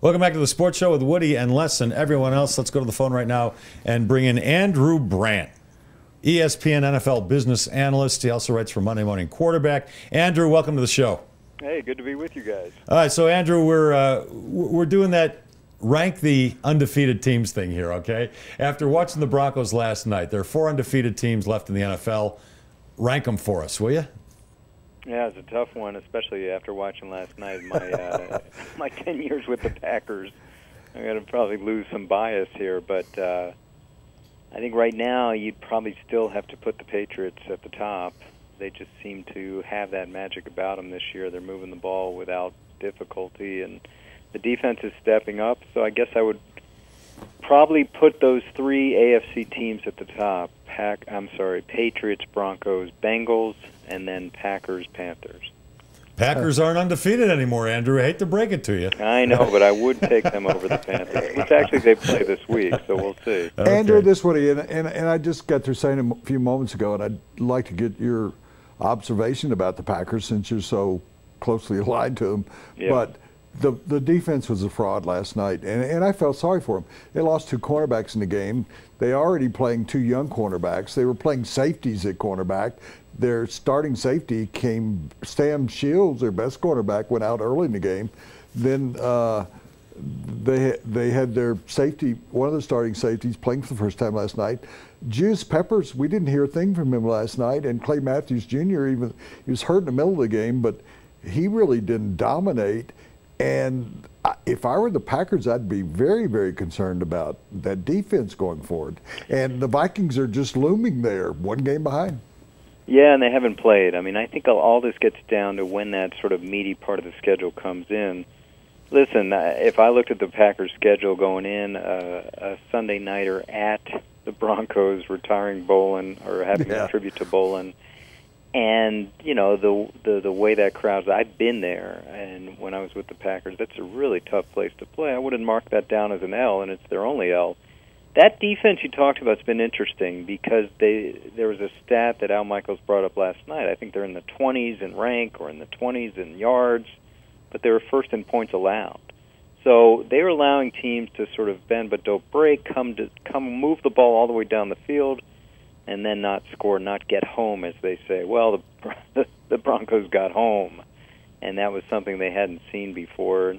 Welcome back to the Sports Show with Woody and Les and everyone else. Let's go to the phone right now and bring in Andrew Brandt, ESPN NFL business analyst. He also writes for Monday Morning Quarterback. Andrew, welcome to the show. Hey, good to be with you guys. All right, so Andrew, we're doing that rank the undefeated teams thing here, okay? After watching the Broncos last night, there are 4 undefeated teams left in the NFL. Rank them for us, will you? Yeah, it's a tough one, especially after watching last night. My 10 years with the Packers, I'm going to probably lose some bias here, but I think right now you'd probably still have to put the Patriots at the top. They just seem to have that magic about them this year. They're moving the ball without difficulty, and the defense is stepping up. So I guess I would probably put those 3 AFC teams at the top. Patriots, Broncos, Bengals, and then Packers, Panthers. Packers aren't undefeated anymore, Andrew. I hate to break it to you. I know, but I would take them over the Panthers, which actually they play this week, so we'll see. Okay. Andrew, this Woody, and I just got through saying a few moments ago, and I'd like to get your observation about the Packers since you're so closely aligned to them. Yeah. But the defense was a fraud last night, and I felt sorry for them. They lost 2 cornerbacks in the game. They already playing 2 young cornerbacks. They were playing safeties at cornerback. Their starting safety Sam Shields, their best cornerback, went out early in the game. Then they had their safety, one of the starting safeties, playing for the first time last night. Juice Peppers, we didn't hear a thing from him last night, and Clay Matthews Jr., he was hurt in the middle of the game, but he really didn't dominate. And if I were the Packers, I'd be very, very concerned about that defense going forward. And the Vikings are just looming there, 1 game behind. Yeah, and they haven't played. I mean, I think all this gets down to when that sort of meaty part of the schedule comes in. Listen, if I looked at the Packers' schedule going in, a Sunday nighter at the Broncos, retiring Bolin or having a tribute to Bolin, and you know the way that crowd's. I've been there, and when I was with the Packers, that's a really tough place to play. I wouldn't mark that down as an L, and it's their only L. That defense you talked about has been interesting because there was a stat that Al Michaels brought up last night. I think they're in the 20s in rank or in the 20s in yards, but they were first in points allowed. So they were allowing teams to sort of bend but don't break, come move the ball all the way down the field, and then not score, not get home, as they say. Well, the Broncos got home, and that was something they hadn't seen before.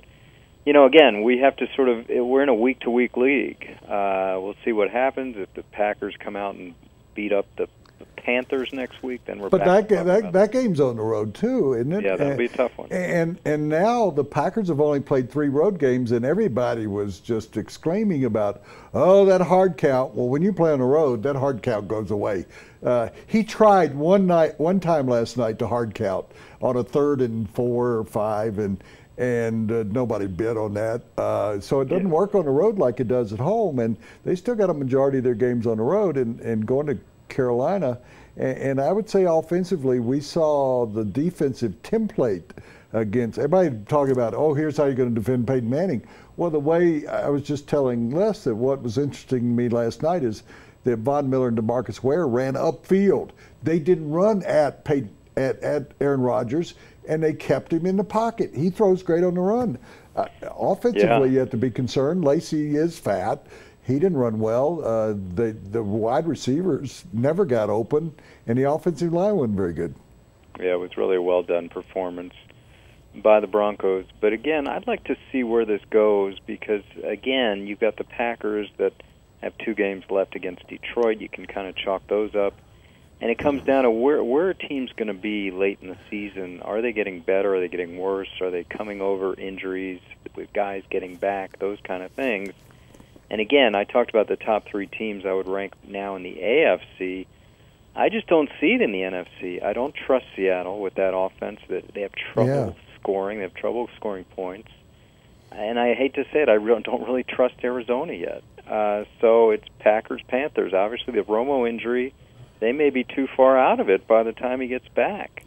You know, again, we have to sort of, we're in a week-to-week league. We'll see what happens. If the Packers come out and beat up the Panthers next week, then we're back. But that game's on the road, too, isn't it? Yeah, that'll be a tough one. And now the Packers have only played 3 road games, and everybody was just exclaiming about, oh, that hard count. Well, when you play on the road, that hard count goes away. He tried one time last night to hard count on a 3rd and 4 or 5, and nobody bid on that. So it doesn't work on the road like it does at home, and they still got a majority of their games on the road, and going to Carolina. And I would say offensively, we saw the defensive template against everybody talking about, oh, here's how you're going to defend Peyton Manning. Well, the way I was just telling Les that what was interesting to me last night is that Von Miller and DeMarcus Ware ran upfield. They didn't run at Aaron Rodgers, and they kept him in the pocket. He throws great on the run. Offensively, you have to be concerned. Lacy is fat. He didn't run well. The wide receivers never got open, and the offensive line wasn't very good. Yeah, it was really a well-done performance by the Broncos. But again, I'd like to see where this goes because, again, you've got the Packers that have 2 games left against Detroit. You can kind of chalk those up. And it comes down to where are teams going to be late in the season? Are they getting better? Are they getting worse? Are they coming over injuries with guys getting back? Those kind of things. And again, I talked about the top 3 teams I would rank now in the AFC. I just don't see it in the NFC. I don't trust Seattle with that offense. That they have trouble scoring. They have trouble scoring points. And I hate to say it, I don't really trust Arizona yet. So it's Packers-Panthers. Obviously, the Romo injury, they may be too far out of it by the time he gets back.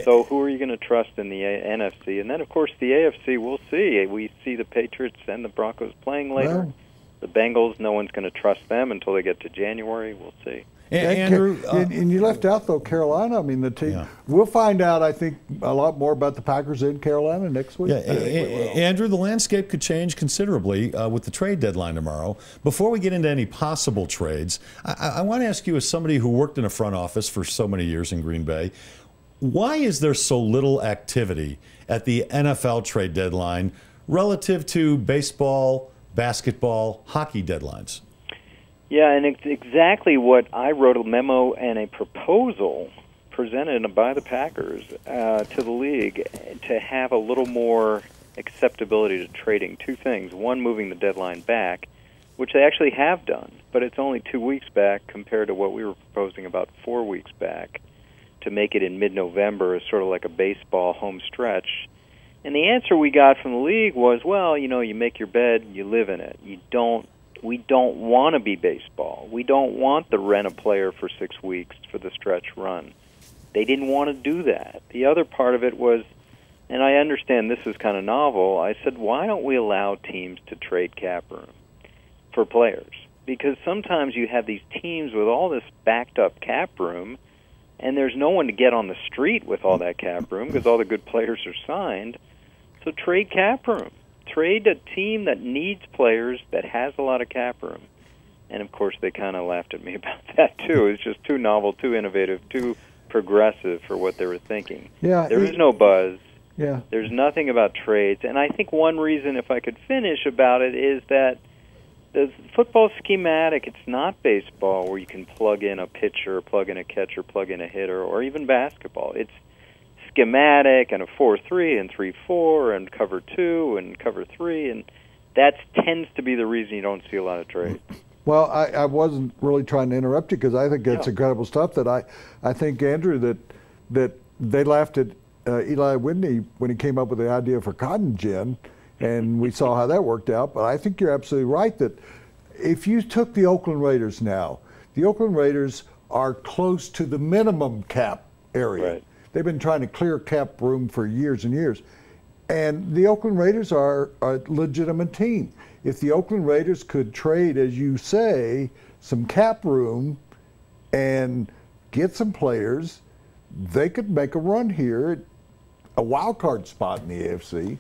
So who are you going to trust in the NFC? And then, of course, the AFC, we'll see. We see the Patriots and the Broncos playing later. The Bengals, no one's going to trust them until they get to January. We'll see. Andrew, and you left out though Carolina. I mean, the team. Yeah. We'll find out. I think a lot more about the Packers in Carolina next week. Yeah, Andrew, the landscape could change considerably with the trade deadline tomorrow. Before we get into any possible trades, I want to ask you, as somebody who worked in a front office for so many years in Green Bay, why is there so little activity at the NFL trade deadline relative to baseball, basketball, hockey deadlines? Yeah, and it's exactly what I wrote a memo and a proposal presented by the Packers to the league to have a little more acceptability to trading. Two things. One, moving the deadline back, which they actually have done, but it's only 2 weeks back compared to what we were proposing about 4 weeks back, to make it in mid-November as sort of like a baseball home stretch. And the answer we got from the league was, well, you make your bed, you live in it. We don't want to be baseball. We don't want to rent a player for 6 weeks for the stretch run. They didn't want to do that. The other part of it was, and I understand this is kind of novel, I said, why don't we allow teams to trade cap room for players? Because sometimes you have these teams with all this backed up cap room, and there's no one to get on the street with all that cap room because all the good players are signed. So trade cap room. Trade a team that needs players that has a lot of cap room. And, of course, they kind of laughed at me about that, too. It's just too novel, too innovative, too progressive for what they were thinking. Yeah, there is no buzz. Yeah. There's nothing about trades. And I think one reason, if I could finish about it, is that the football schematic, it's not baseball where you can plug in a pitcher, plug in a catcher, plug in a hitter, or even basketball. It's schematic and a 4-3 and 3-4 and cover 2 and cover 3, and that tends to be the reason you don't see a lot of trades. Well, I wasn't really trying to interrupt you because I think it's incredible stuff. That I think, Andrew, that they laughed at Eli Whitney when he came up with the idea for cotton gin, and we saw how that worked out. But I think you're absolutely right that if you took the Oakland Raiders now, the Oakland Raiders are close to the minimum cap area. Right. They've been trying to clear cap room for years and years. And the Oakland Raiders are a legitimate team. If the Oakland Raiders could trade, as you say, some cap room and get some players, they could make a run here, a wild card spot in the AFC.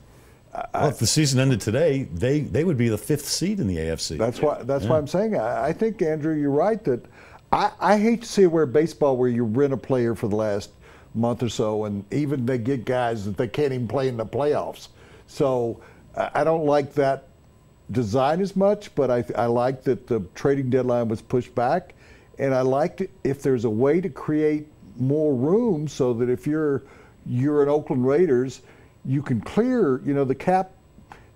Well, if the season ended today, they would be the 5th seed in the AFC. That's why I'm saying I think, Andrew, you're right that I hate to see where baseball where you rent a player for the last month or so, and even they get guys that they can't even play in the playoffs. So I don't like that design as much, but I like that the trading deadline was pushed back, and I liked it if there's a way to create more room so that if you're an Oakland Raiders, you can clear, the cap.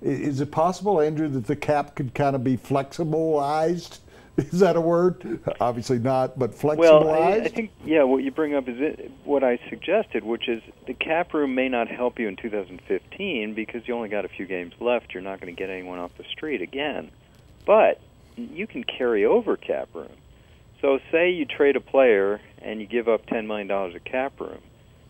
Is it possible, Andrew, that the cap could kind of be flexibilized? Is that a word? Obviously not, but flexibilized? Well, I think, what you bring up is what I suggested, which is the cap room may not help you in 2015 because you only got a few games left. You're not going to get anyone off the street again. But you can carry over cap room. So say you trade a player and you give up $10 million of cap room.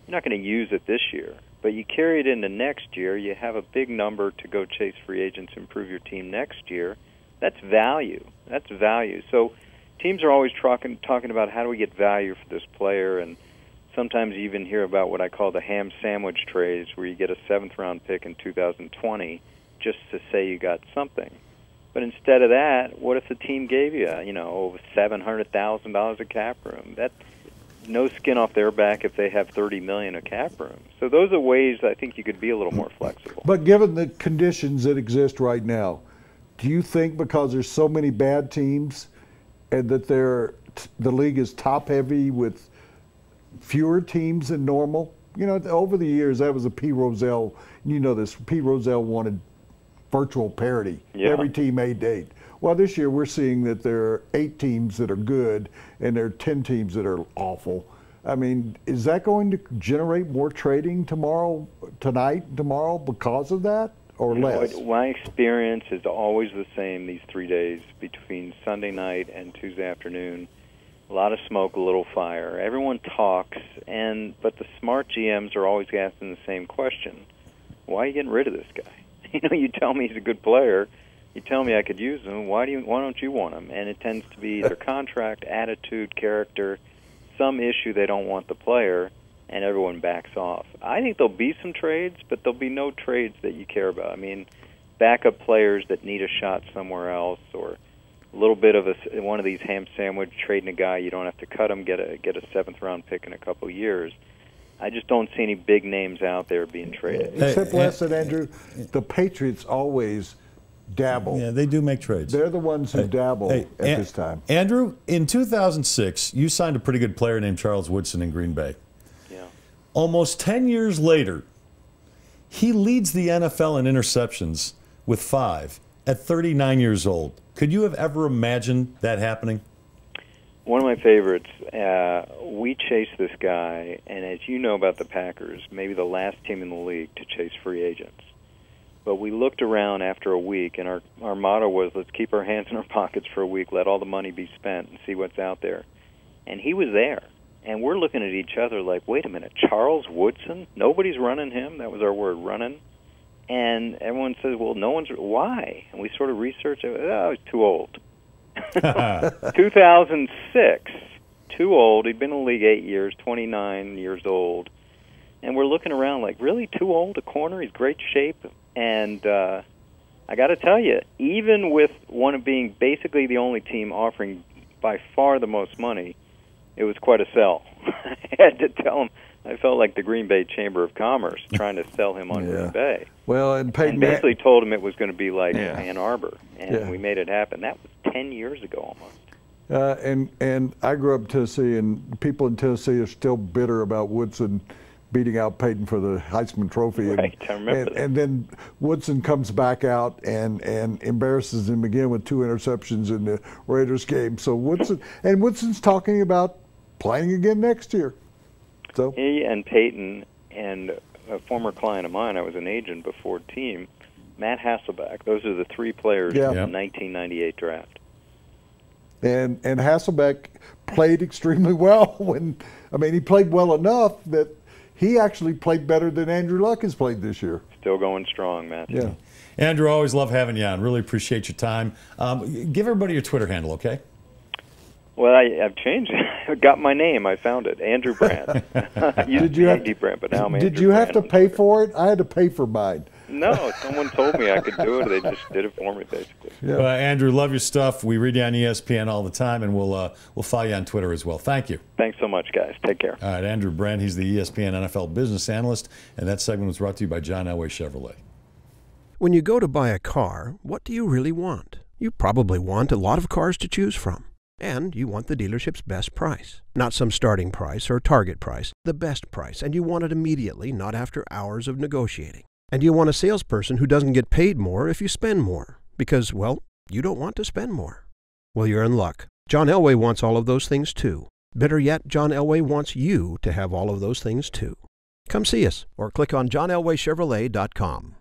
You're not going to use it this year, but you carry it into next year. You have a big number to go chase free agents, improve your team next year. That's value. That's value. So teams are always talking about how do we get value for this player, and sometimes you even hear about what I call the ham sandwich trades, where you get a 7th-round pick in 2020 just to say you got something. But instead of that, what if the team gave you, $700,000 of cap room? That's no skin off their back if they have $30 million of cap room. So those are ways I think you could be a little more flexible. But given the conditions that exist right now, do you think because there's so many bad teams and that the league is top-heavy with fewer teams than normal? Over the years, that was a P. Rozelle. This. P. Rozelle wanted virtual parity. Yeah. Every team 8-8. Well, this year we're seeing that there are 8 teams that are good and there are 10 teams that are awful. I mean, is that going to generate more trading tomorrow because of that? Or less? My experience is always the same these 3 days between Sunday night and Tuesday afternoon. A lot of smoke, a little fire. Everyone talks, but the smart GMs are always asking the same question. Why are you getting rid of this guy? You tell me he's a good player. You tell me I could use them. Why don't you want them? And it tends to be either contract, attitude, character, some issue they don't want the player, and everyone backs off. I think there'll be some trades, but there'll be no trades that you care about. I mean, backup players that need a shot somewhere else, or a little bit of one of these ham sandwich, trading a guy you don't have to cut him, get a seventh-round pick in a couple years. I just don't see any big names out there being traded. Except, listen, Andrew, the Patriots always dabble. Yeah, they do make trades. They're the ones who dabble at this time. Andrew, in 2006, you signed a pretty good player named Charles Woodson in Green Bay. Yeah. Almost 10 years later, he leads the NFL in interceptions with 5 at 39 years old. Could you have ever imagined that happening? One of my favorites, we chased this guy, and as you know about the Packers, maybe the last team in the league to chase free agents. But we looked around after a week, and our motto was, let's keep our hands in our pockets for a week, let all the money be spent, and see what's out there. And he was there. And we're looking at each other like, wait a minute, Charles Woodson? Nobody's running him? That was our word, running. And everyone says, well, no one's, why? And we sort of researched it. Oh, he's too old. 2006, too old. He'd been in the league 8 years, 29 years old. And we're looking around like, really, too old, a corner? He's great shape. And I got to tell you, even with one of being basically the only team offering by far the most money, it was quite a sell. I had to tell him, I felt like the Green Bay Chamber of Commerce trying to sell him on Green Bay. Well, and Peyton basically told him it was going to be like Ann Arbor, and we made it happen. That was 10 years ago almost. And I grew up in Tennessee, and people in Tennessee are still bitter about Woodson beating out Peyton for the Heisman Trophy. Right, I remember that. And then Woodson comes back out and embarrasses him again with 2 interceptions in the Raiders game. So Woodson's talking about playing again next year. So he and Peyton and a former client of mine, I was an agent before team, Matt Hasselbeck. Those are the 3 players in the 1998 draft. And Hasselbeck played extremely well he played well enough that he actually played better than Andrew Luck has played this year. Still going strong, Matt. Yeah. Andrew, always love having you on. Really appreciate your time. Give everybody your Twitter handle, okay? Well, I've changed it. I got my name. I found it. Andrew Brandt. Did you have Brandt, but now I'm Did you have to pay for it? I had to pay for mine. No, someone told me I could do it. They just did it for me, basically. Yeah. Andrew, love your stuff. We read you on ESPN all the time, and we'll follow you on Twitter as well. Thank you. Thanks so much, guys. Take care. All right, Andrew Brandt, he's the ESPN NFL business analyst, and that segment was brought to you by John Elway Chevrolet. When you go to buy a car, what do you really want? You probably want a lot of cars to choose from. And you want the dealership's best price. Not some starting price or target price, the best price. And you want it immediately, not after hours of negotiating. And you want a salesperson who doesn't get paid more if you spend more. Because, well, you don't want to spend more. Well, you're in luck. John Elway wants all of those things too. Better yet, John Elway wants you to have all of those things too. Come see us or click on johnelwaychevrolet.com.